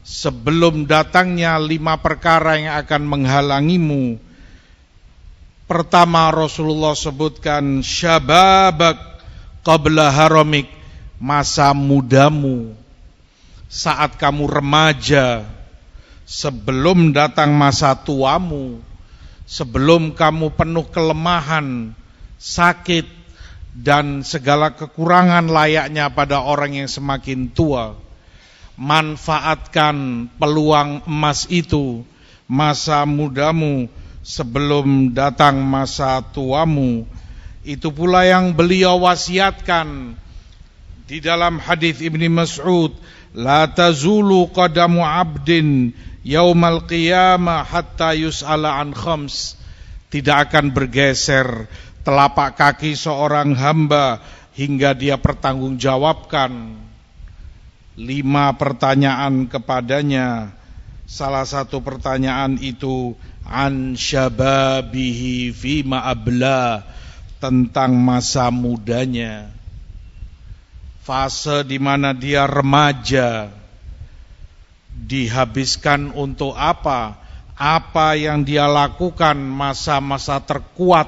sebelum datangnya 5 perkara yang akan menghalangimu. Pertama, Rasulullah sebutkan syababak qabla haramik, masa mudamu, saat kamu remaja, sebelum datang masa tuamu, sebelum kamu penuh kelemahan, sakit, dan segala kekurangan layaknya pada orang yang semakin tua. Manfaatkan peluang emas itu, masa mudamu, sebelum datang masa tuamu. Itu pula yang beliau wasiatkan di dalam hadis Ibnu Mas'ud, la tazulu qadamu 'abdin yaumal qiyamah hatta yus'ala an khams. Tidak akan bergeser telapak kaki seorang hamba hingga dia pertanggungjawabkan 5 pertanyaan kepadanya. Salah satu pertanyaan itu an syababihi fima abla, tentang masa mudanya, fase di mana dia remaja, dihabiskan untuk apa? Apa yang dia lakukan, masa-masa terkuat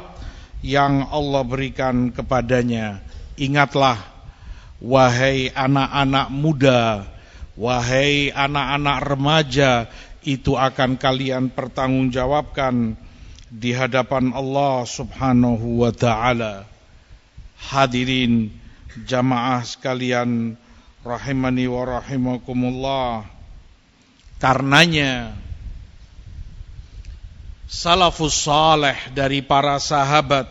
yang Allah berikan kepadanya. Ingatlah, wahai anak-anak muda, wahai anak-anak remaja, itu akan kalian pertanggungjawabkan di hadapan Allah Subhanahu wa ta'ala. Hadirin jamaah sekalian rahimani wa rahimakumullah, karenanya salafus saleh dari para sahabat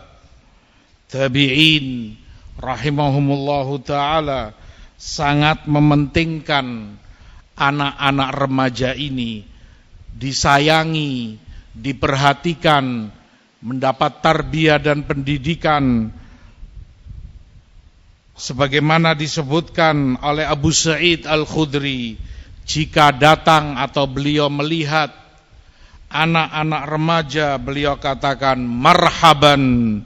tabi'in rahimahumullahu ta'ala sangat mementingkan anak-anak remaja ini disayangi, diperhatikan, mendapat tarbiyah dan pendidikan sebagaimana disebutkan oleh Abu Sa'id Al-Khudri, jika datang atau beliau melihat anak-anak remaja, beliau katakan marhaban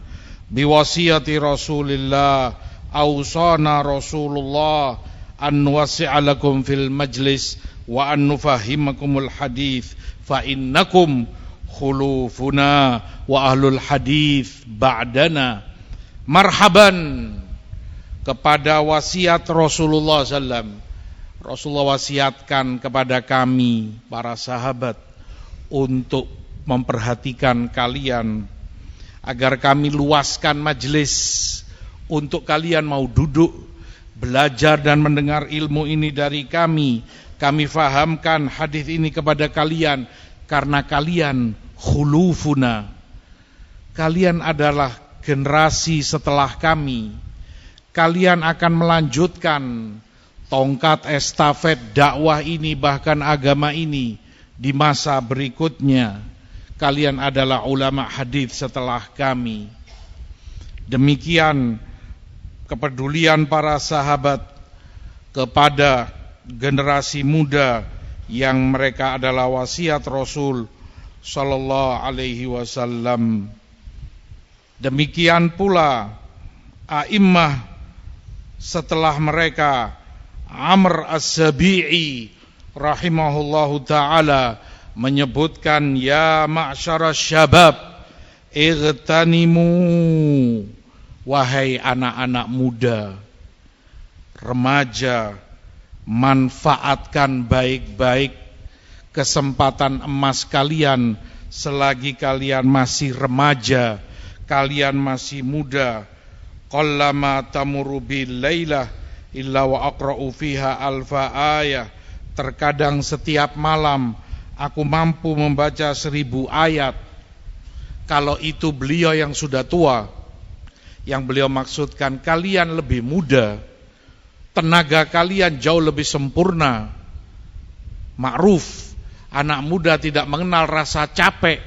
biwasiyati Rasulillah, ausana Rasulullah an wasi'alakum fil majlis wa an nufahimakumul hadith fa innakum khulufuna wa ahlul hadith ba'dana. Marhaban kepada wasiat Rasulullah SAW. Rasulullah wasiatkan kepada kami para sahabat untuk memperhatikan kalian, agar kami luaskan majelis untuk kalian mau duduk belajar dan mendengar ilmu ini dari kami. Kami fahamkan hadis ini kepada kalian karena kalian khulufuna, kalian adalah generasi setelah kami. Kalian akan melanjutkan tongkat estafet dakwah ini, bahkan agama ini di masa berikutnya. Kalian adalah ulama hadis setelah kami. Demikian kepedulian para sahabat kepada generasi muda yang mereka adalah wasiat Rasul sallallahu alaihi wasallam. Demikian pula a'immah setelah mereka, Amr As-Sabi'i rahimahullahu ta'ala menyebutkan, ya ma'syara syabab ightanimu, wahai anak-anak muda, remaja, manfaatkan baik-baik kesempatan emas kalian selagi kalian masih remaja, kalian masih muda. Qallama tamurru bil lailah illa wa aqra'u fiha alfa ayah. Terkadang setiap malam aku mampu membaca 1000 ayat. Kalau itu beliau yang sudah tua. Yang beliau maksudkan, kalian lebih muda, tenaga kalian jauh lebih sempurna. Ma'ruf, anak muda tidak mengenal rasa capek,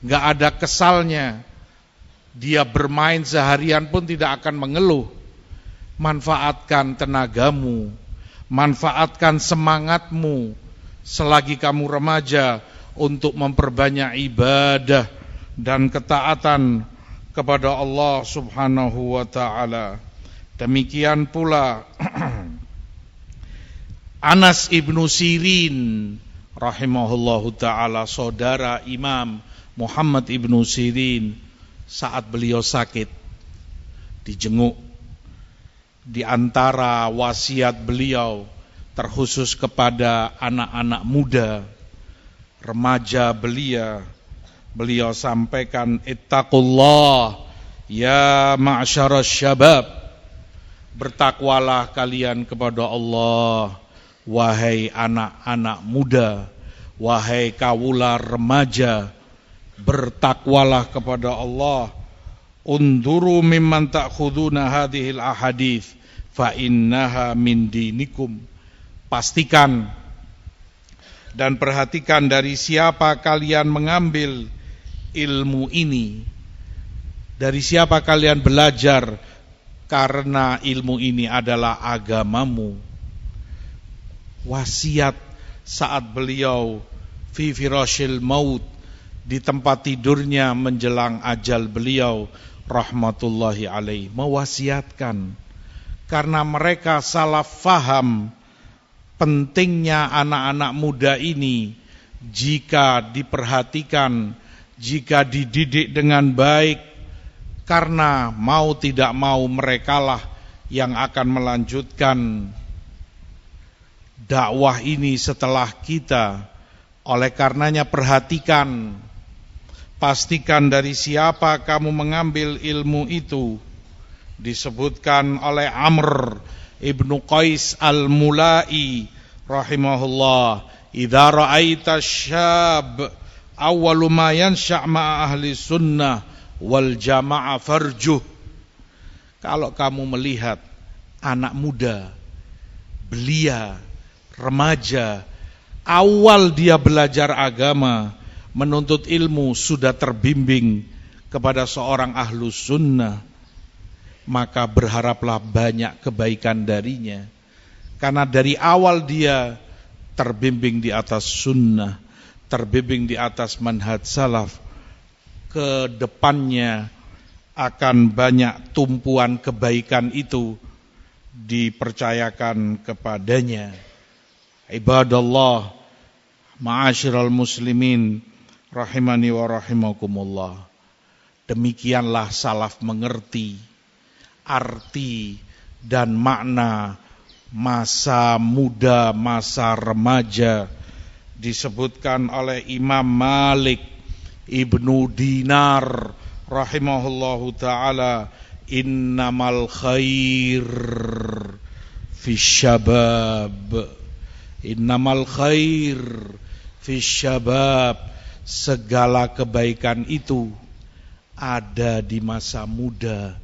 gak ada kesalnya. Dia bermain seharian pun tidak akan mengeluh. Manfaatkan tenagamu, manfaatkan semangatmu selagi kamu remaja untuk memperbanyak ibadah dan ketaatan kepada Allah Subhanahu wa ta'ala. Demikian pula Anas ibnu Sirin rahimahullahu ta'ala, saudara Imam Muhammad ibnu Sirin, saat beliau sakit dijenguk, di antara wasiat beliau terkhusus kepada anak-anak muda, remaja beliau sampaikan, ittaqullah ya ma'syarasy syabab, bertakwalah kalian kepada Allah wahai anak-anak muda, wahai kawula remaja, bertakwalah kepada Allah. Unduru mimman ta'khuduna hadhil ahadits fa innaha min dinikum. Pastikan dan perhatikan dari siapa kalian mengambil ilmu ini, dari siapa kalian belajar, karena ilmu ini adalah agamamu. Wasiat saat beliau fi firashil maut, di tempat tidurnya menjelang ajal beliau rahmatullahi alaih, mewasiatkan, karena mereka salah faham pentingnya anak-anak muda ini. Jika diperhatikan, jika dididik dengan baik, karena mau tidak mau merekalah yang akan melanjutkan dakwah ini setelah kita. Oleh karenanya perhatikan, pastikan dari siapa kamu mengambil ilmu itu. Disebutkan oleh Amr ibnu Qais al-Mulai rahimahullah, idza ra'aita syab awwalu ma yansha' ma'a ahli sunnah wal jamaah farjuh. Kalau kamu melihat anak muda, belia, remaja, awal dia belajar agama, menuntut ilmu, sudah terbimbing kepada seorang ahlu sunnah, maka berharaplah banyak kebaikan darinya. Karena dari awal dia terbimbing di atas sunnah, terbimbing di atas manhaj salaf, ke depannya akan banyak tumpuan kebaikan itu dipercayakan kepadanya. Ibadallah, ma'asyiral muslimin rahimani wa rahimakumullah. Demikianlah salaf mengerti arti dan makna masa muda, masa remaja. Disebutkan oleh Imam Malik Ibnu Dinar rahimahullahu ta'ala, innamal khair fi syabab, innamal khair fi syabab, segala kebaikan itu ada di masa muda,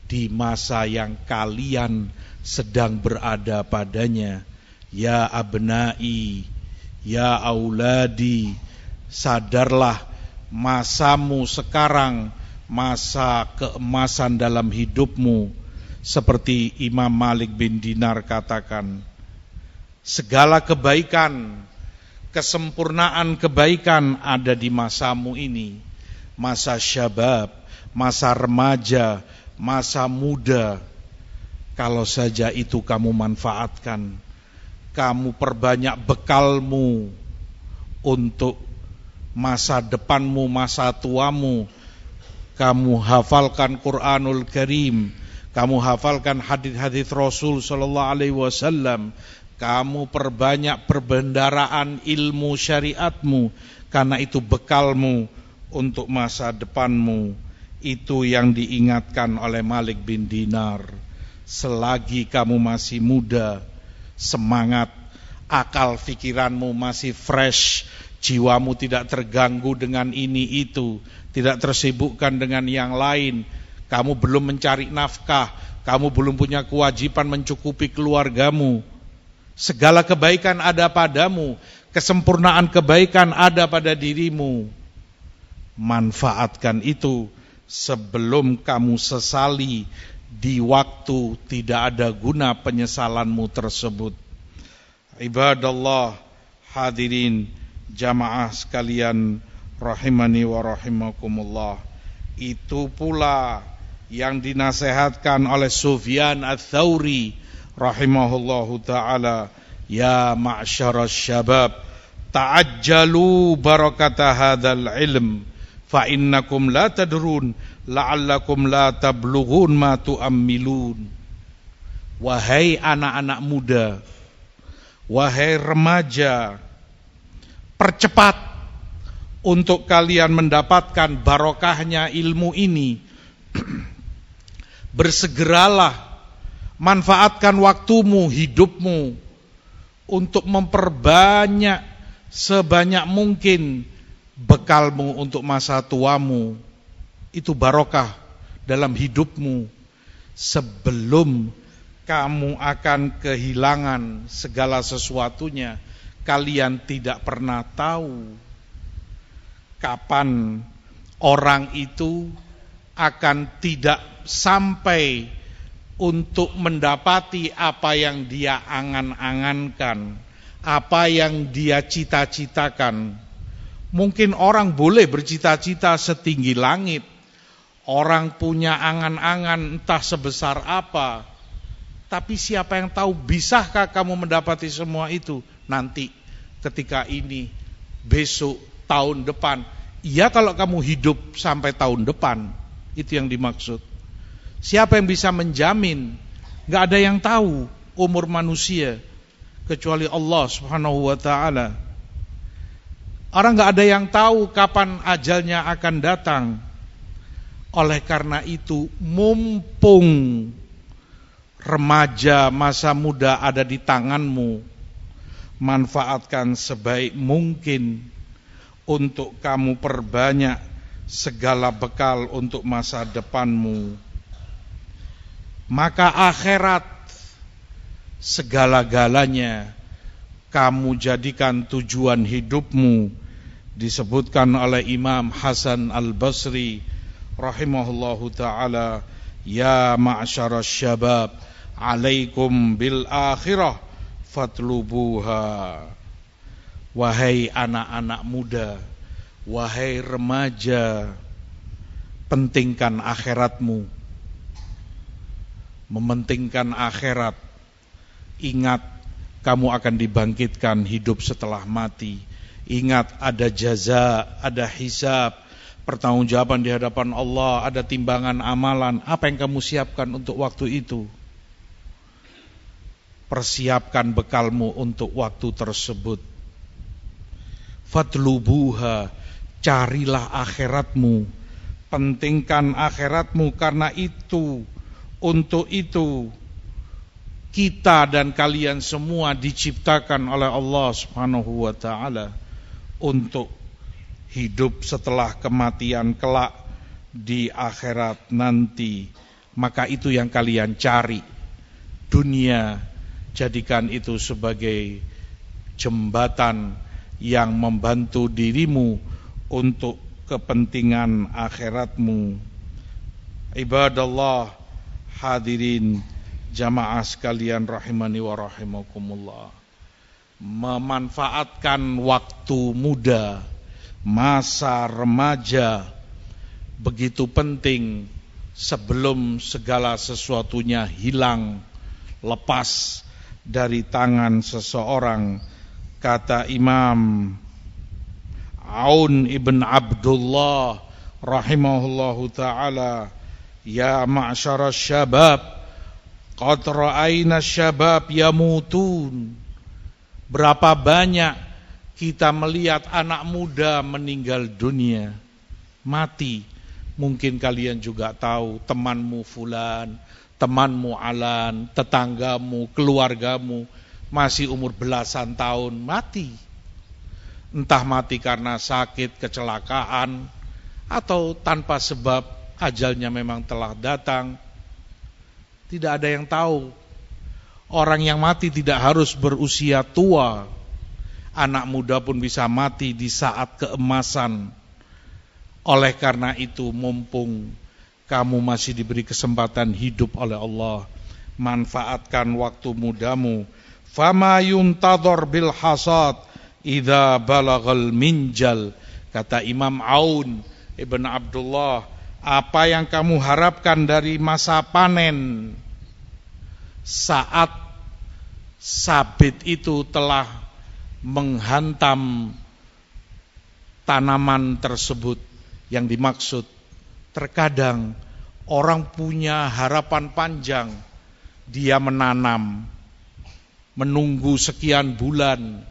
di masa yang kalian sedang berada padanya. Ya abnai, ya auladi, sadarlah masamu sekarang, masa keemasan dalam hidupmu. Seperti Imam Malik bin Dinar katakan, segala kebaikan, kesempurnaan kebaikan ada di masamu ini, masa syabab, masa remaja, masa muda. Kalau saja itu kamu manfaatkan, kamu perbanyak bekalmu untuk masa depanmu, masa tuamu. Kamu hafalkan Quranul Karim, kamu hafalkan hadis-hadis Rasul sallallahu alaihi wasallam, kamu perbanyak perbendaraan ilmu syariatmu, karena itu bekalmu untuk masa depanmu. Itu yang diingatkan oleh Malik bin Dinar. Selagi kamu masih muda, semangat, akal fikiranmu masih fresh, jiwamu tidak terganggu dengan ini itu, tidak tersibukkan dengan yang lain, kamu belum mencari nafkah, kamu belum punya kewajiban mencukupi keluargamu, segala kebaikan ada padamu, kesempurnaan kebaikan ada pada dirimu. Manfaatkan itu sebelum kamu sesali di waktu tidak ada guna penyesalanmu tersebut. Ibadallah, hadirin jamaah sekalian rahimani wa rahimakumullah. Itu pula yang dinasehatkan oleh Sufyan Ats-Tsauri rahimahullahu ta'ala, ya ma'syaras syabab ta'ajjalu barakata hadzal ilm fa innakum la tadrun la'allakum la tablughun ma tu'ammilun. Wahai anak-anak muda, wahai remaja, percepat untuk kalian mendapatkan barokahnya ilmu ini. Bersegeralah, manfaatkan waktumu, hidupmu untuk memperbanyak sebanyak mungkin bekalmu untuk masa tuamu. Itu barokah dalam hidupmu sebelum kamu akan kehilangan segala sesuatunya. Kalian tidak pernah tahu kapan orang itu akan tidak sampai untuk mendapati apa yang dia angan-angankan, apa yang dia cita-citakan. Mungkin orang boleh bercita-cita setinggi langit, orang punya angan-angan entah sebesar apa, tapi siapa yang tahu bisakah kamu mendapati semua itu nanti, ketika ini, besok, tahun depan. Iya, kalau kamu hidup sampai tahun depan, itu yang dimaksud. Siapa yang bisa menjamin? Gak ada yang tahu umur manusia kecuali Allah Subhanahu wa ta'ala. Orang gak ada yang tahu kapan ajalnya akan datang. Oleh karena itu, mumpung remaja, masa muda ada di tanganmu, manfaatkan sebaik mungkin untuk kamu perbanyak segala bekal untuk masa depanmu. Maka akhirat segala-galanya kamu jadikan tujuan hidupmu. Disebutkan oleh Imam Hasan Al-Basri rahimahullahu ta'ala, ya ma'syaras syabab alaikum bil akhirah fatlubuha. Wahai anak-anak muda, wahai remaja, pentingkan akhiratmu. Mementingkan akhirat. Ingat, kamu akan dibangkitkan hidup setelah mati. Ingat, ada jaza, ada hisab, pertanggungjawaban di hadapan Allah, ada timbangan amalan. Apa yang kamu siapkan untuk waktu itu? Persiapkan bekalmu untuk waktu tersebut. Fatlubuha, carilah akhiratmu, pentingkan akhiratmu, karena itu, untuk itu kita dan kalian semua diciptakan oleh Allah Subhanahu wa ta'ala untuk hidup setelah kematian kelak di akhirat nanti. Maka itu yang kalian cari. Dunia, jadikan itu sebagai jembatan yang membantu dirimu untuk kepentingan akhiratmu. Ibadallah, hadirin jamaah sekalian rahimani wa rahimakumullah. Memanfaatkan waktu muda, masa remaja begitu penting sebelum segala sesuatunya hilang, lepas dari tangan seseorang. Kata Imam Aun ibn Abdullah rahimahullahu ta'ala, ya ma'syaras syabab qad ra'ayna syabab yamutun. Berapa banyak kita melihat anak muda meninggal dunia, mati. Mungkin kalian juga tahu temanmu fulan, temanmu alan, tetanggamu, keluargamu masih umur belasan tahun mati. Entah mati karena sakit, kecelakaan, atau tanpa sebab ajalnya memang telah datang. Tidak ada yang tahu. Orang yang mati tidak harus berusia tua. Anak muda pun bisa mati di saat keemasan. Oleh karena itu, mumpung kamu masih diberi kesempatan hidup oleh Allah, manfaatkan waktu mudamu. Fama yuntadhar bil hasad idza balagal minjal. Kata Imam Aun ibn Abdullah, apa yang kamu harapkan dari masa panen saat sabit itu telah menghantam tanaman tersebut. Yang dimaksud, terkadang orang punya harapan panjang, dia menanam, menunggu sekian bulan,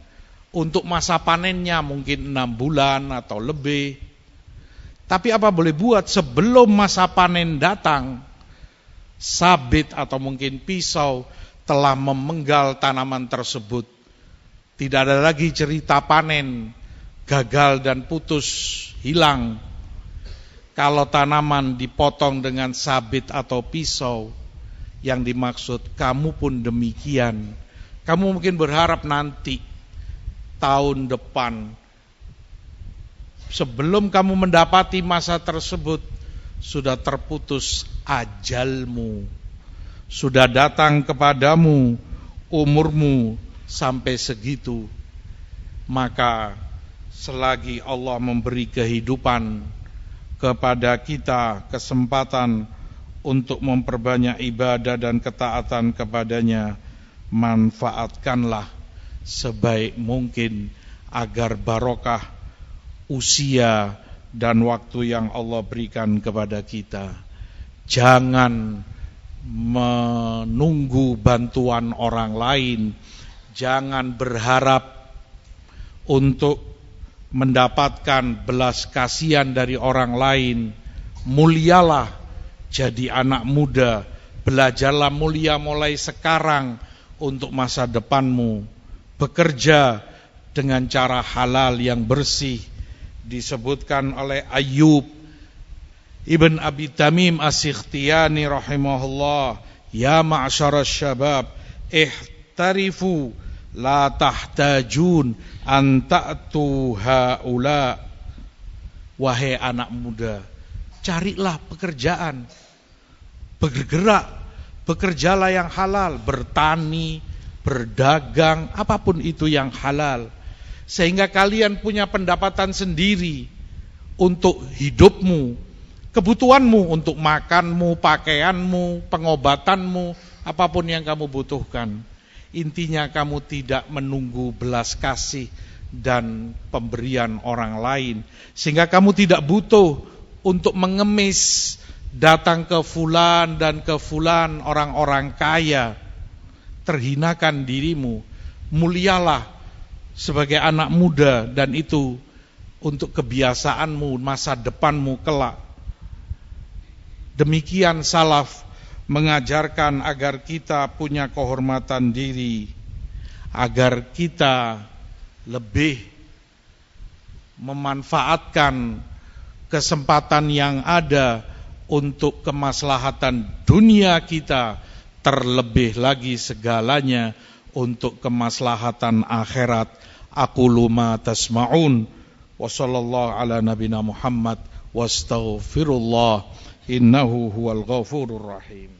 untuk masa panennya mungkin 6 bulan atau lebih. Tapi apa boleh buat, sebelum masa panen datang, sabit atau mungkin pisau telah memenggal tanaman tersebut. Tidak ada lagi cerita panen, gagal dan putus, hilang. Kalau tanaman dipotong dengan sabit atau pisau, yang dimaksud kamu pun demikian. Kamu mungkin berharap nanti, tahun depan, sebelum kamu mendapati masa tersebut, sudah terputus ajalmu, sudah datang kepadamu umurmu sampai segitu. Maka selagi Allah memberi kehidupan kepada kita, kesempatan untuk memperbanyak ibadah dan ketaatan kepadanya, manfaatkanlah sebaik mungkin agar barokah usia dan waktu yang Allah berikan kepada kita. Jangan menunggu bantuan orang lain, jangan berharap untuk mendapatkan belas kasihan dari orang lain. Mulialah jadi anak muda, belajarlah mulia mulai sekarang untuk masa depanmu. Bekerja dengan cara halal yang bersih. Disebutkan oleh Ayyub Ibn Abi Tamim As-Sikhtiyani rahimahullah, ya ma'syarasy syabab, ihtarifu la tahtajun an ta'tu haula. Wahai anak muda, carilah pekerjaan, bergerak, bekerjalah yang halal, bertani, berdagang, apapun itu yang halal, sehingga kalian punya pendapatan sendiri untuk hidupmu, kebutuhanmu, untuk makanmu, pakaianmu, pengobatanmu, apapun yang kamu butuhkan. Intinya kamu tidak menunggu belas kasih dan pemberian orang lain, sehingga kamu tidak butuh untuk mengemis, datang ke fulan dan ke fulan orang-orang kaya. Terhinakan dirimu, mulialah sebagai anak muda, dan itu untuk kebiasaanmu, masa depanmu kelak. Demikian salaf mengajarkan agar kita punya kehormatan diri, agar kita lebih memanfaatkan kesempatan yang ada untuk kemaslahatan dunia kita, terlebih lagi segalanya untuk kemaslahatan akhirat. Aqulu ma tasma'un wa sallallahu ala nabina Muhammad wastaghfirullah innahu huwal ghafurur rahim.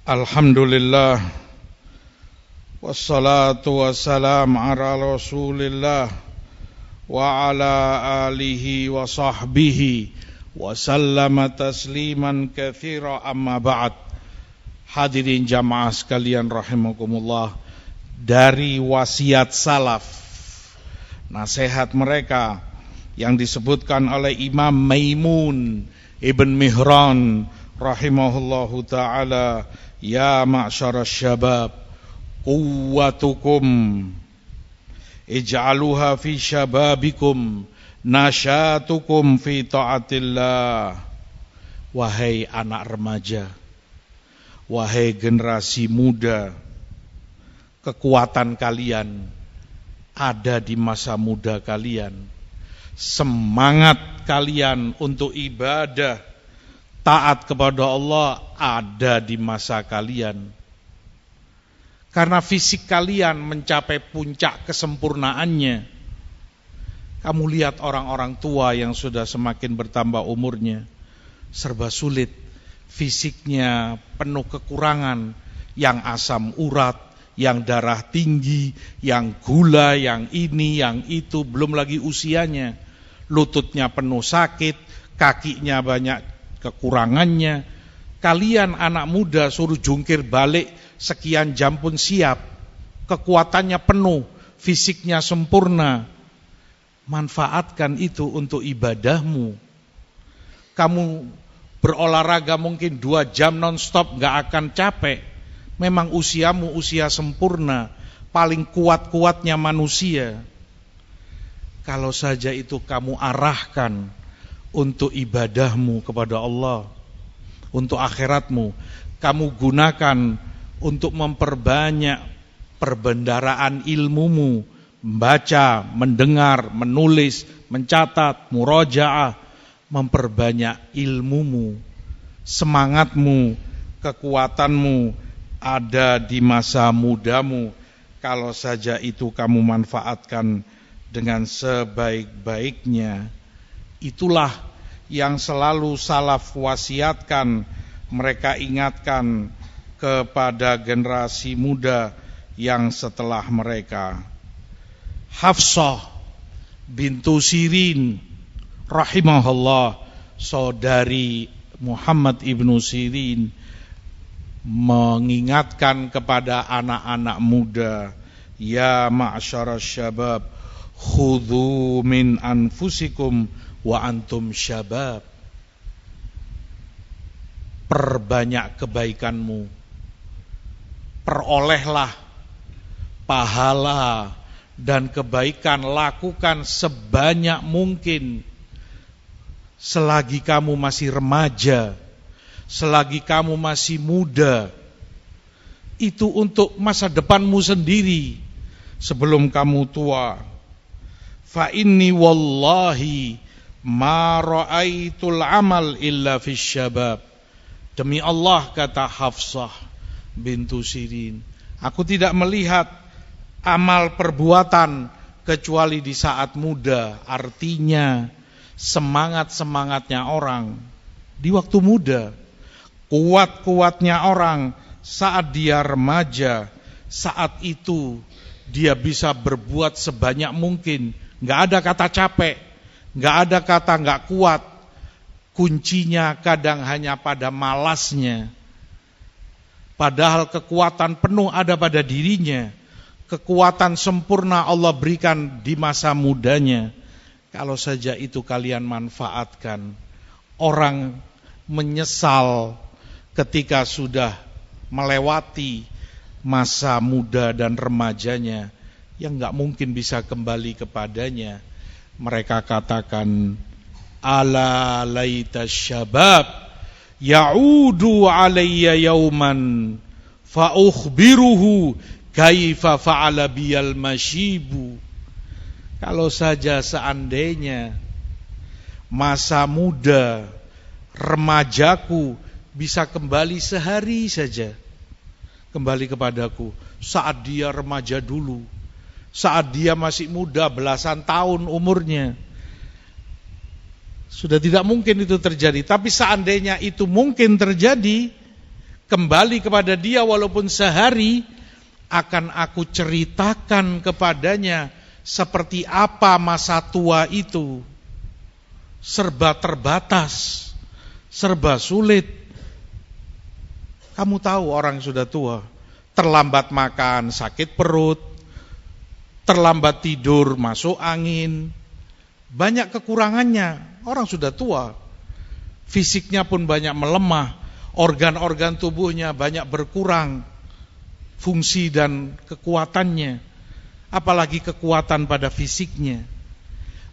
Alhamdulillah, wassalatu wassalam ala rasulillah wa ala alihi wa sahbihi wa sallama tasliman katsira, amma ba'd. Hadirin jamaah sekalian rahimakumullah, dari wasiat salaf, nasihat mereka yang disebutkan oleh Imam Maimun Ibn Mihran rahimahullahu ta'ala, ya ma'syarasy syabab, quwwatukum ij'aluha fi syababikum, nasyatukum fi ta'atillah. Wahai anak remaja, wahai generasi muda, kekuatan kalian ada di masa muda kalian. Semangat kalian untuk ibadah, taat kepada Allah ada di masa kalian. Karena fisik kalian mencapai puncak kesempurnaannya. Kamu lihat orang-orang tua yang sudah semakin bertambah umurnya, serba sulit, fisiknya penuh kekurangan, yang asam urat, yang darah tinggi, yang gula, yang ini, yang itu, belum lagi usianya. Lututnya penuh sakit, kakinya banyak kekurangannya. Kalian anak muda suruh jungkir balik sekian jam pun siap. Kekuatannya penuh, fisiknya sempurna. Manfaatkan itu untuk ibadahmu. Kamu berolahraga mungkin 2 jam non-stop gak akan capek. Memang usiamu usia sempurna, paling kuat-kuatnya manusia. Kalau saja itu kamu arahkan untuk ibadahmu kepada Allah, untuk akhiratmu, kamu gunakan untuk memperbanyak perbendaraan ilmumu, membaca, mendengar, menulis, mencatat, murojaah, memperbanyak ilmumu, semangatmu, kekuatanmu ada di masa mudamu. Kalau saja itu kamu manfaatkan dengan sebaik-baiknya. Itulah yang selalu salaf wasiatkan, mereka ingatkan kepada generasi muda yang setelah mereka. Hafsah bintu Sirin rahimahullah, saudari Muhammad ibnu Sirin, mengingatkan kepada anak-anak muda, ya ma'syarasy syabab, khudhu min anfusikum wa antum syabab. Perbanyak kebaikanmu, perolehlah pahala dan kebaikan, lakukan sebanyak mungkin selagi kamu masih remaja, selagi kamu masih muda. Itu untuk masa depanmu sendiri sebelum kamu tua. Fa inni wallahi ma ra'aitul amal illa fis syabab. Demi Allah, kata Hafsah bintu Sirin, aku tidak melihat amal perbuatan kecuali di saat muda. Artinya semangat-semangatnya orang di waktu muda, kuat-kuatnya orang saat dia remaja. Saat itu dia bisa berbuat sebanyak mungkin. Gak ada kata capek, gak ada kata gak kuat. Kuncinya kadang hanya pada malasnya. Padahal kekuatan penuh ada pada dirinya. Kekuatan sempurna Allah berikan di masa mudanya. Kalau saja itu kalian manfaatkan. Orang menyesal ketika sudah melewati masa muda dan remajanya, yang gak mungkin bisa kembali kepadanya. Mereka katakan, ala laita syabab ya'udu alayya yauman fa ukhbiruhu kaifa fa'ala biyal masyibu. Kalau saja seandainya masa muda remajaku bisa kembali sehari saja, kembali kepadaku saat dia remaja dulu, saat dia masih muda belasan tahun umurnya. Sudah tidak mungkin itu terjadi. Tapi seandainya itu mungkin terjadi, kembali kepada dia walaupun sehari, akan aku ceritakan kepadanya seperti apa masa tua itu. Serba terbatas, serba sulit. Kamu tahu orang sudah tua, terlambat makan, sakit perut, terlambat tidur, masuk angin. Banyak kekurangannya. Orang sudah tua, fisiknya pun banyak melemah, organ-organ tubuhnya banyak berkurang fungsi dan kekuatannya, apalagi kekuatan pada fisiknya.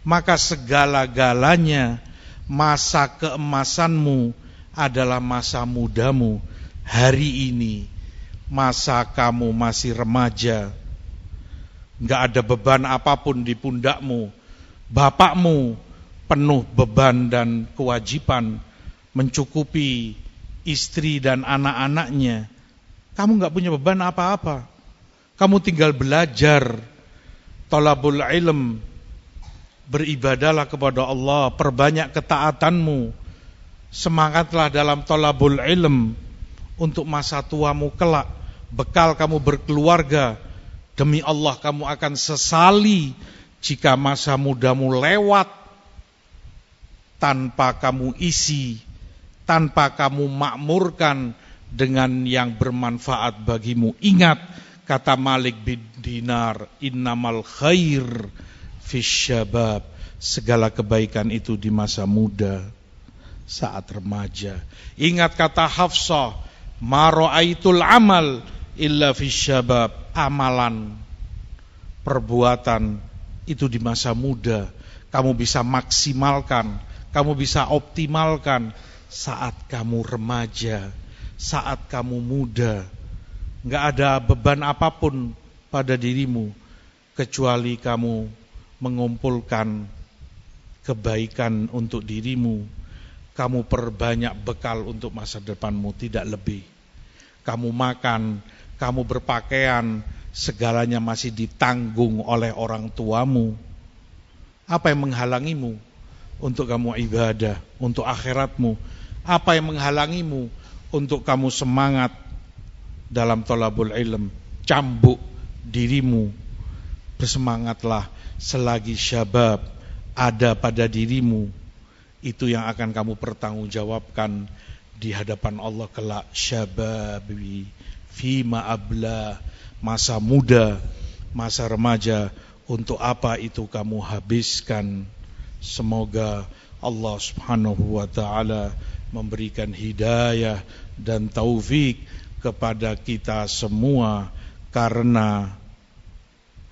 Maka segala-galanya, masa keemasanmu adalah masa mudamu. Hari ini masa kamu masih remaja, gak ada beban apapun di pundakmu. Bapakmu penuh beban dan kewajiban mencukupi istri dan anak-anaknya. Kamu gak punya beban apa-apa. Kamu tinggal belajar, thalabul ilm, beribadahlah kepada Allah, perbanyak ketaatanmu. Semangatlah dalam thalabul ilm untuk masa tuamu kelak bekal kamu berkeluarga. Demi Allah kamu akan sesali jika masa mudamu lewat tanpa kamu isi, tanpa kamu makmurkan dengan yang bermanfaat bagimu. Ingat kata Malik bin Dinar, innamal khair fisyabab, segala kebaikan itu di masa muda, saat remaja. Ingat kata Hafsah, ma ra'aitul amal illa fisyabab, amalan, perbuatan itu di masa muda kamu bisa maksimalkan, kamu bisa optimalkan saat kamu remaja, saat kamu muda. Enggak ada beban apapun pada dirimu kecuali kamu mengumpulkan kebaikan untuk dirimu. Kamu perbanyak bekal untuk masa depanmu, tidak lebih. Kamu makan, kamu berpakaian, segalanya masih ditanggung oleh orang tuamu. Apa yang menghalangimu untuk kamu ibadah, untuk akhiratmu? Apa yang menghalangimu untuk kamu semangat dalam thalabul ilm? Cambuk dirimu, bersemangatlah selagi syabab ada pada dirimu. Itu yang akan kamu pertanggungjawabkan di hadapan Allah kelak. Syababi fima abla, masa muda, masa remaja, untuk apa itu kamu habiskan? Semoga Allah Subhanahu wa taala memberikan hidayah dan taufik kepada kita semua, karena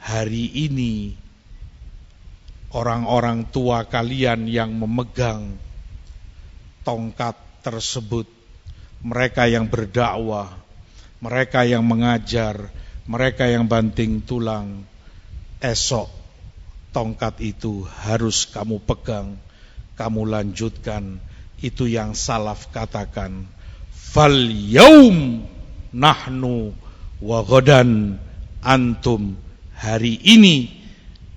hari ini orang-orang tua kalian yang memegang tongkat tersebut, mereka yang berdakwah, mereka yang mengajar, mereka yang banting tulang, esok tongkat itu harus kamu pegang, kamu lanjutkan. Itu yang salaf katakan, fal yaum nahnu wa ghadan antum, hari ini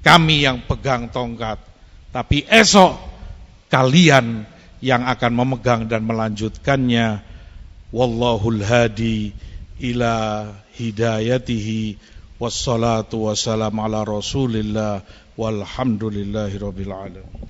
kami yang pegang tongkat, tapi esok kalian yang akan memegang dan melanjutkannya. Wallahul hadi ila hidayatihi, wassalatu wassalamu ala rasulillah, walhamdulillahi rabbil alamin.